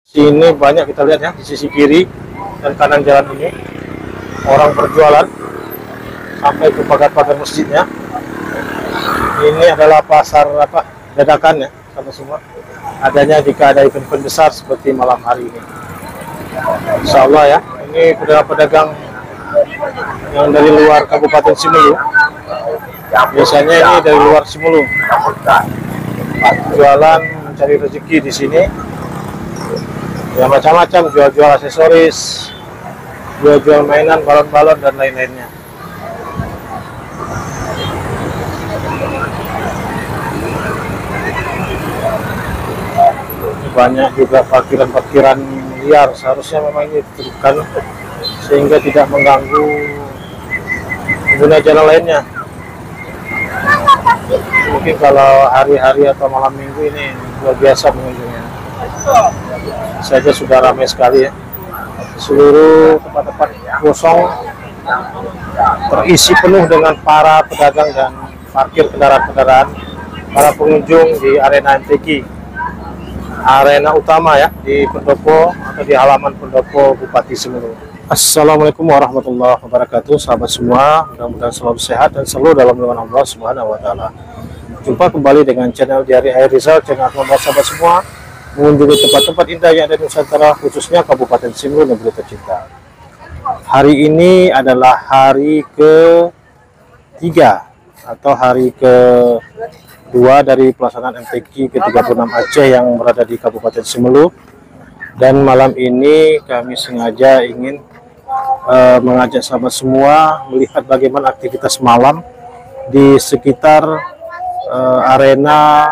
Sini banyak kita lihat ya, di sisi kiri dan kanan jalan ini orang berjualan sampai ke pagar-pagar masjidnya. Ini adalah pasar dadakan ya, sama semua. Adanya jika ada event-event besar seperti malam hari ini. Insya Allah ya, ini pedagang-pedagang yang dari luar Kabupaten Simelu. Biasanya ini dari luar Simelu. Jualan mencari rezeki di sini. Ya macam-macam, jual-jual aksesoris, jual-jual mainan, balon-balon dan lain-lainnya. Banyak juga parkiran-parkiran liar, seharusnya memang ini diterapkan sehingga tidak mengganggu pengguna jalan lainnya. Mungkin kalau hari-hari atau malam minggu ini luar biasa pengunjungnya. Saja sudah ramai sekali ya. Seluruh tempat-tempat kosong terisi penuh dengan para pedagang dan parkir kendaraan-kendaraan para pengunjung di arena MTQ, arena utama ya, di pendopo atau di halaman pendopo Bupati Simelu. Assalamualaikum warahmatullahi wabarakatuh, sahabat semua. Mudah-mudahan selalu sehat dan selalu dalam lindungan Allah Subhanahu wa Ta'ala. Jumpa kembali dengan channel Diari Air Rizal, channel membuat sahabat semua mengunjungi tempat-tempat indah yang ada di Nusantara, khususnya Kabupaten Simelu negeri tercinta. Hari ini adalah hari ke-3 atau hari ke-2 dari pelaksanaan MTQ ke-36 Aceh yang berada di Kabupaten Simelu. Dan malam ini kami sengaja ingin mengajak sahabat semua melihat bagaimana aktivitas malam di sekitar arena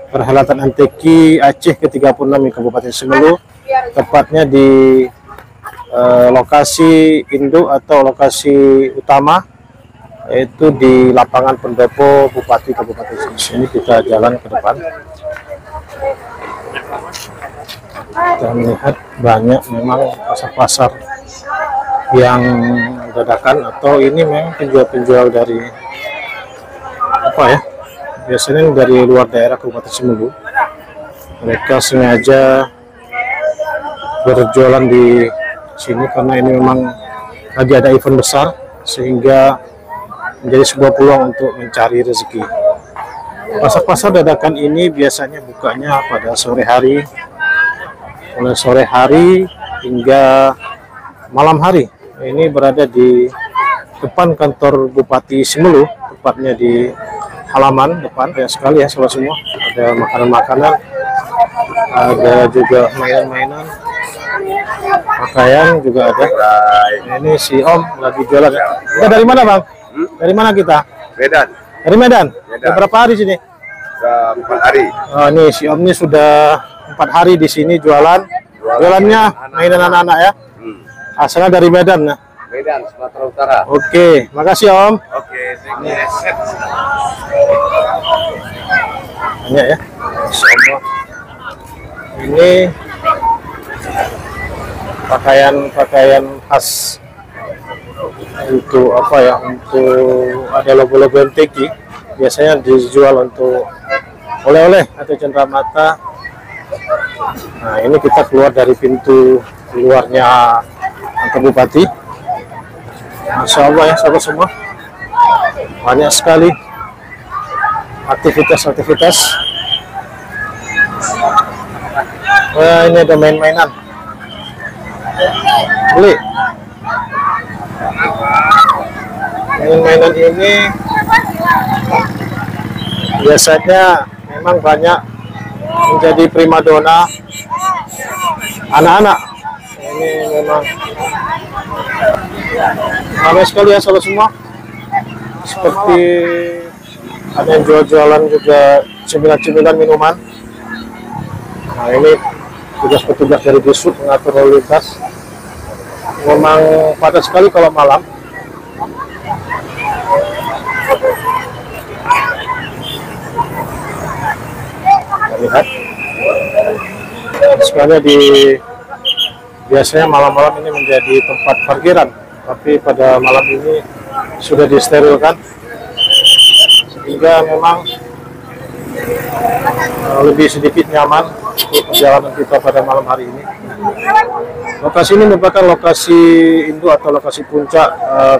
perhelatan MTQ Aceh ke-36 di Kabupaten Simelu, tepatnya di lokasi induk atau lokasi utama, yaitu di lapangan pendopo Bupati Kabupaten Simelu. Ini kita jalan ke depan. Kita melihat banyak memang pasar-pasar yang dadakan, atau ini memang penjual-penjual dari apa ya, biasanya dari luar daerah Kabupaten Simelu. Mereka sengaja berjualan di sini karena ini memang lagi ada event besar, sehingga menjadi sebuah peluang untuk mencari rezeki. Pasar-pasar dadakan ini biasanya bukanya pada sore hari, mulai sore hari hingga malam hari. Ini berada di depan kantor Bupati Simelu, tepatnya di halaman depan. Ya sekali ya sahabat semua, ada makanan-makanan, ada juga mainan-mainan, pakaian juga ada. Ini si Om lagi jualan. Kita dari mana Bang? Dari mana kita? Medan. Dari Medan. Sudah berapa hari sini? Sudah 4 hari. Oh, ini si Om ini sudah 4 hari di sini jualan. Jualannya mainan anak-anak ya. Asalnya dari Medan ya. Medan, Sumatera Utara. Oke, makasih Om. Oke, thank you. Banyak ya. Insyaallah. Ini pakaian khas untuk apa ya? Untuk ada logo-logo MTQ. Biasanya dijual untuk oleh-oleh atau cenderamata. Nah, ini kita keluar dari pintu keluarnya kantor Bupati. Masya Allah ya sahabat semua, banyak sekali aktivitas-aktivitas. Wah, ini ada main-mainan, beli mainan ini. Biasanya memang banyak menjadi primadona anak-anak. Ini memang ramai sekali ya sahabat semua. Seperti ada yang jual-jualan juga cemilan-cemilan minuman. Nah, ini petugas dari Disub mengatur lalu lintas. Memang padat sekali kalau malam. Lihat sekalian biasanya malam-malam ini menjadi tempat parkiran, tapi pada malam ini sudah disterilkan, sehingga memang lebih sedikit nyaman untuk perjalanan kita pada malam hari ini. Lokasi ini merupakan lokasi induk atau lokasi puncak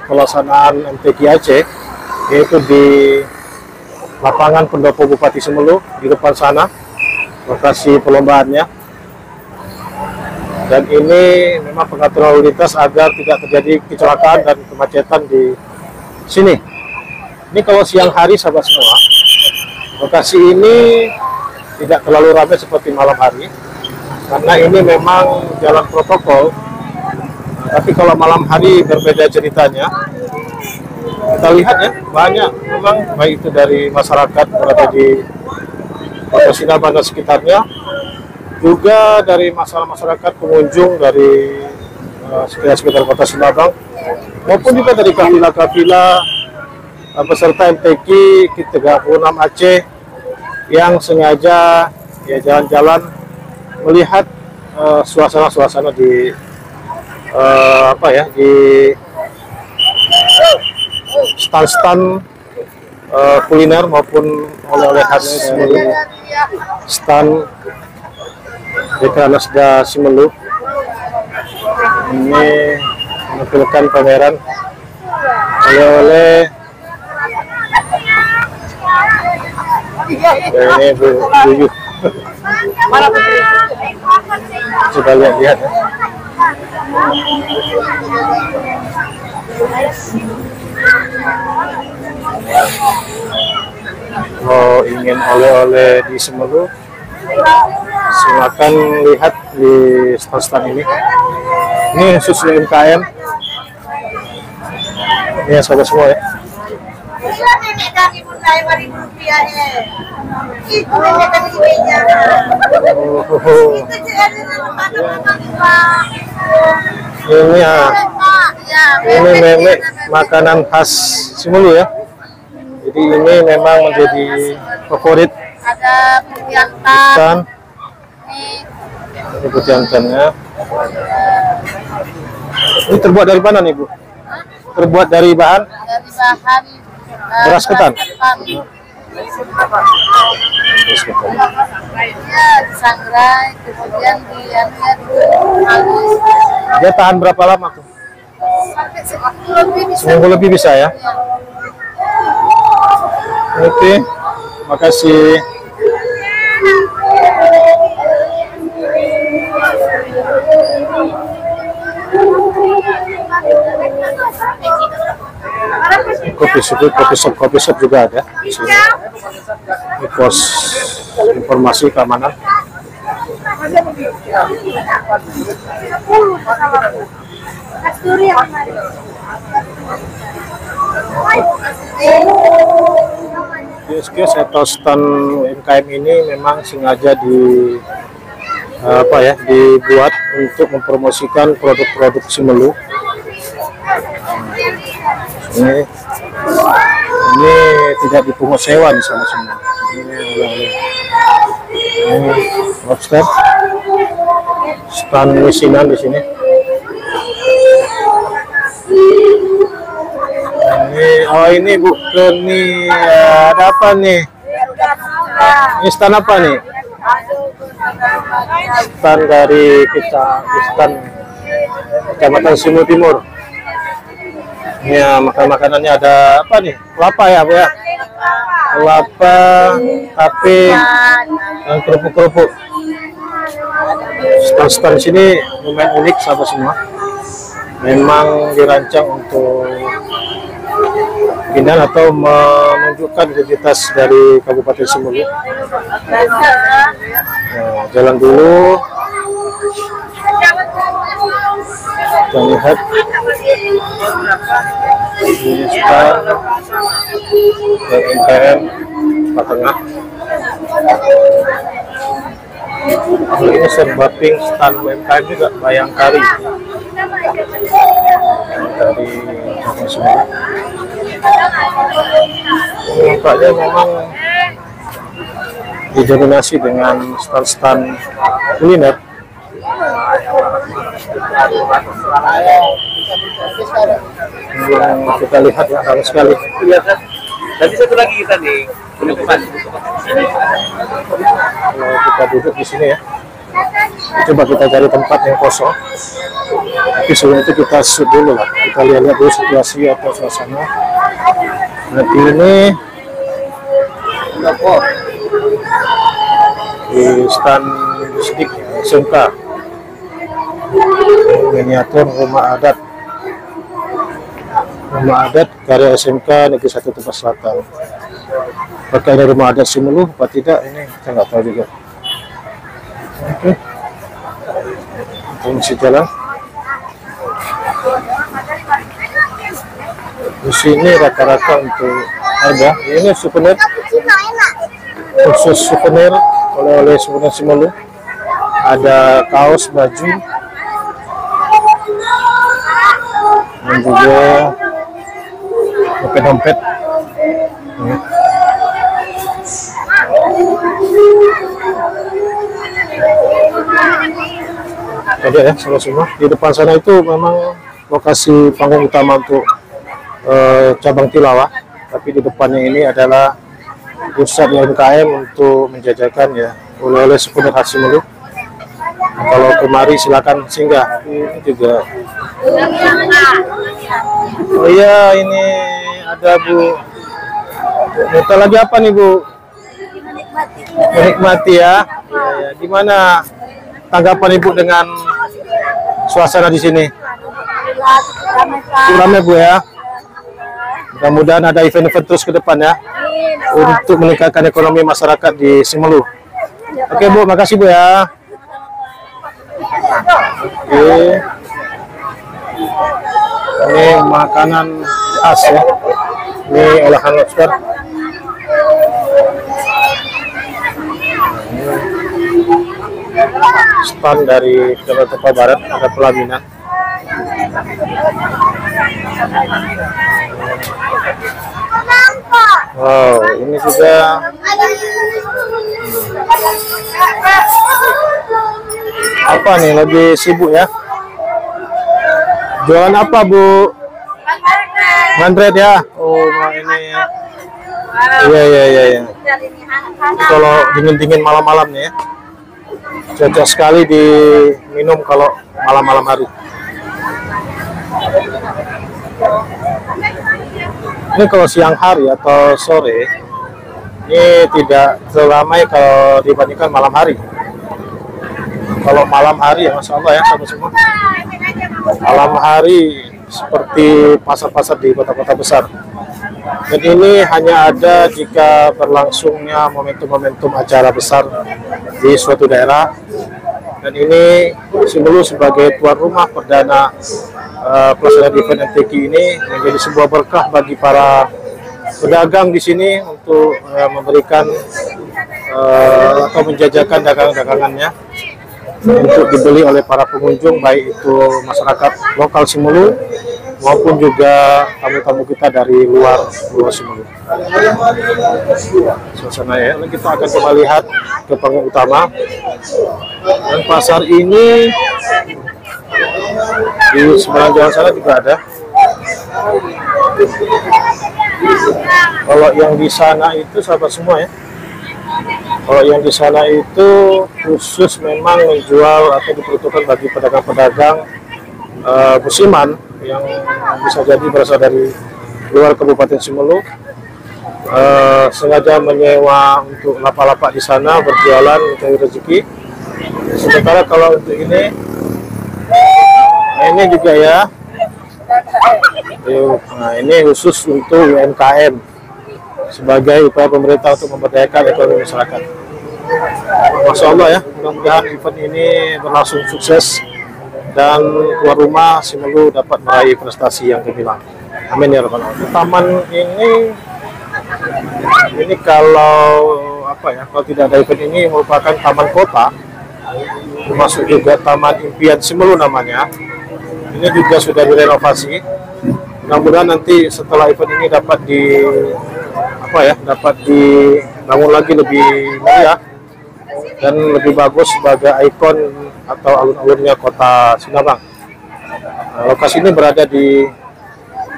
pelaksanaan MTQ Aceh, yaitu di lapangan pendopo Bupati Semeru di depan sana, lokasi perlombaannya. Dan ini memang pengaturan lalu lintas agar tidak terjadi kecelakaan dan kemacetan di sini. Ini kalau siang hari sahabat semua, lokasi ini tidak terlalu ramai seperti malam hari, karena ini memang jalan protokol. Tapi kalau malam hari berbeda ceritanya. Kita lihat ya, banyak memang, baik itu dari masyarakat berada di Kota Sinabang dan sekitarnya, juga dari masyarakat pengunjung dari sekitar Kota Sinabang, maupun juga dari kafilah-kafilah peserta MTQ Ke-36 Aceh yang sengaja ya jalan-jalan melihat suasana-suasana di di stand-stand kuliner maupun oleh-oleh khas Semeru, stand Dekranasda Semeru. Ini menampilkan pameran oleh-oleh. Ini buyut. Coba lihat ya. Oh, ingin oleh-oleh di Semeru, silakan lihat di stand-stand ini. Ini khusus UMKM. Ini ya sahabat semua ya. Ini ya, ini memang makanan khas Semeru ya. Jadi ini memang menjadi favorit. Ada putiantan. Ini putiantannya. Ini terbuat dari mana nih Bu? Terbuat dari bahan? Dari bahan beras ketan. Ya, disangrai, kemudian halus. Dia tahan berapa lama tuh? Sampai seminggu lebih bisa. Seminggu lebih bisa ya? Oke, makasih. Kopi shop juga ada di sini. Ini pos informasi keamanan. Kiosk atau stand UMKM ini memang sengaja dibuat untuk mempromosikan produk-produk Semeru. Ini tidak dipungut sewa di sana semua. Ini lobster, stand mesinan di sini. Ini bukan nih, ada apa nih? Ini stand apa nih? Stand dari kita, stand Kecamatan Semeru Timur. Ya, makanannya ada apa nih? Kelapa ya, Bu ya? Kelapa, tape, dan kerupuk-kerupuk. Stand-stand di sini lumayan unik sahabat semua. Memang dirancang untuk pindah atau menunjukkan identitas dari Kabupaten Semeru. Nah, jalan dulu. Kita lihat ini stand UMKM Pak Tengah. Ini serbating stand UMKM juga Bayangkari dari Semeru. Nampaknya memang didominasi dengan stand-stand kuliner. Yang kita lihat ya, ramai sekali. Tapi satu lagi kita nih, penutupan. Kalau kita duduk di sini ya, coba kita cari tempat yang kosong. Tapi sebelum itu kita shoot dulu lah, kita lihat dulu situasi atau suasana. Nanti ini di stand Disdik SMK, miniatur rumah adat karya SMK Negeri 1 Tebas Selatan. Apakah ini rumah adat Simelu apa tidak, ini kita nggak tahu juga. Oke, kita jalan. Di sini rata-rata untuk harga ini souvenir, khusus souvenir oleh-oleh souvenir Simelu. Ada kaos, baju, dan juga dompet-dompet. Ada ya, semua. Di depan sana itu memang lokasi panggung utama untuk cabang tilawah, tapi di depannya ini adalah pusat UMKM untuk menjajakan ya oleh-oleh souvenir khas Simelu. Kalau kemari silakan singgah. Ini juga. Oh iya, ini ada Bu. Minta lagi apa nih Bu? Menikmati ya. Ya. Gimana tanggapan Ibu dengan suasana di sini? Ramai Bu ya. Mudah-mudahan ada event-event terus ke depan ya, untuk meningkatkan ekonomi masyarakat di Simelu. Oke Bu, makasih Bu ya. Oke. Ini makanan khas ya. Ini olahan lobster. Stand dari Jakarta Barat, ada pelaminan. Wow, ini juga apa nih, lagi sibuk ya? Jualan apa Bu? Mandret ya? Oh, ini iya. Kalau dingin-dingin malam-malam nih ya, cocok sekali diminum kalau malam-malam hari. Ini kalau siang hari atau sore ini tidak terlalu ramai kalau dibandingkan malam hari. Kalau malam hari ya Masya Allah ya, sahabat semua. Malam hari seperti pasar-pasar di kota-kota besar. Dan ini hanya ada jika berlangsungnya momentum-momentum acara besar di suatu daerah. Dan ini Simelu sebagai tuan rumah perdana pelaksanaan event MTQ ini menjadi sebuah berkah bagi para pedagang di sini untuk memberikan atau menjajakan dagangan-dagangannya untuk dibeli oleh para pengunjung, baik itu masyarakat lokal Simelu maupun juga tamu-tamu kita dari luar Simelu. Suasana ya, kita akan coba lihat ke panggung utama. Dan pasar ini di seberang jalan sana juga ada. Kalau yang di sana itu sahabat semua ya, kalau yang di sana itu khusus memang menjual atau diperuntukkan bagi pedagang-pedagang musiman yang bisa jadi berasal dari luar Kabupaten Simelu, sengaja menyewa untuk lapak-lapak di sana berjualan mencari rezeki. Sementara kalau untuk ini juga ya, nah ini khusus untuk UMKM sebagai upaya pemerintah untuk memberdayakan ekonomi masyarakat. Masya Allah ya, mudah-mudahan event ini berlangsung sukses dan tuan rumah Simelu dapat meraih prestasi yang gemilang. Amin ya rabbal alamin. Taman ini kalau apa ya, kalau tidak ada event ini merupakan taman kota, termasuk juga Taman Impian Simelu namanya. Ini juga sudah direnovasi. Mudah-mudahan nanti setelah event ini dapat dibangun lagi lebih meriah dan lebih bagus sebagai ikon atau alun-alunnya kota Sinabang. Nah, lokasi ini berada di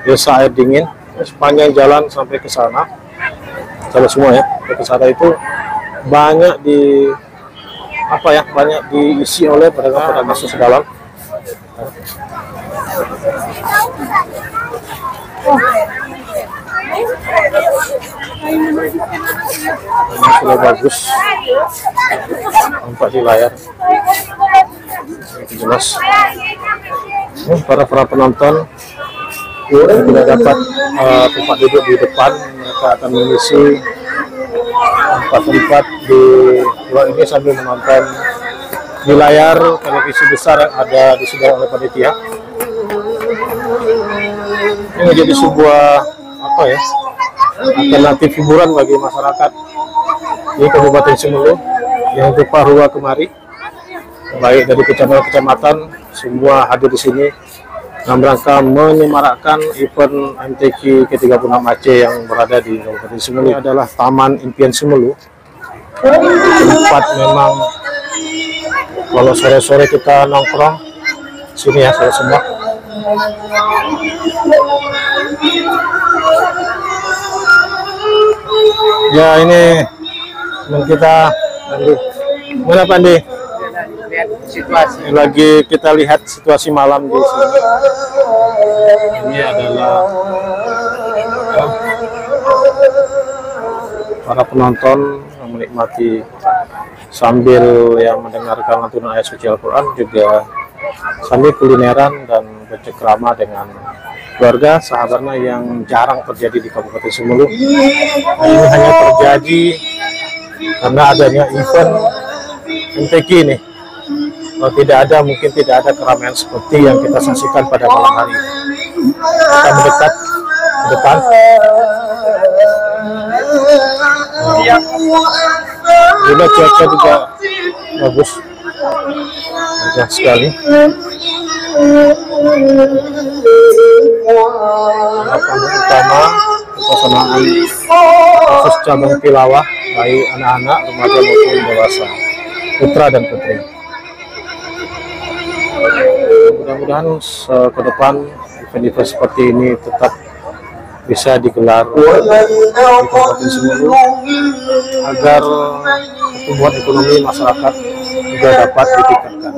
Desa Air Dingin, sepanjang jalan sampai ke sana sahabat semua ya, wisata itu banyak banyak diisi oleh pedagang-pedagang susudalam. Ini sudah bagus nampak di layar, itu jelas. Para penonton yang tidak dapat tempat duduk di depan, mereka akan mengisi tempat-tempat di luar ini sambil menonton di layar televisi besar yang ada disediakan oleh panitia. Ini menjadi sebuah alternatif hiburan bagi masyarakat di Kabupaten Sumelu yang berupa rua kemari, baik dari kecamatan semua hadir di sini dalam rangka menyemarakkan event MTQ ke-36 Aceh yang berada di Kabupaten Sumelu. Ini adalah Taman Impian Sumelu, tempat memang kalau sore-sore kita nongkrong sini ya saudara semua. Ya, ini kita mana Pandi? Lihat situasi. Lagi kita lihat situasi malam di sini. Ini adalah para penonton yang menikmati sambil yang mendengarkan lantunan ayat suci Al-Quran, juga sambil kulineran dan bercengkrama dengan keluarga sahabatnya yang jarang terjadi di Kabupaten Sumelu. Ini hanya terjadi karena adanya event MTQ ini. Kalau tidak ada, mungkin tidak ada keramaian seperti yang kita saksikan pada malam hari. Kita mendekat ke depan. Juga cuaca juga bagus, indah sekali. Lapangan utama pelaksanaan khusus cabang tilawah baik anak-anak, remaja maupun dewasa, putra dan putri. Mudah-mudahan ke depan event-event seperti ini tetap bisa digelar di Kabupaten Sumelu agar pertumbuhan ekonomi masyarakat juga dapat ditingkatkan.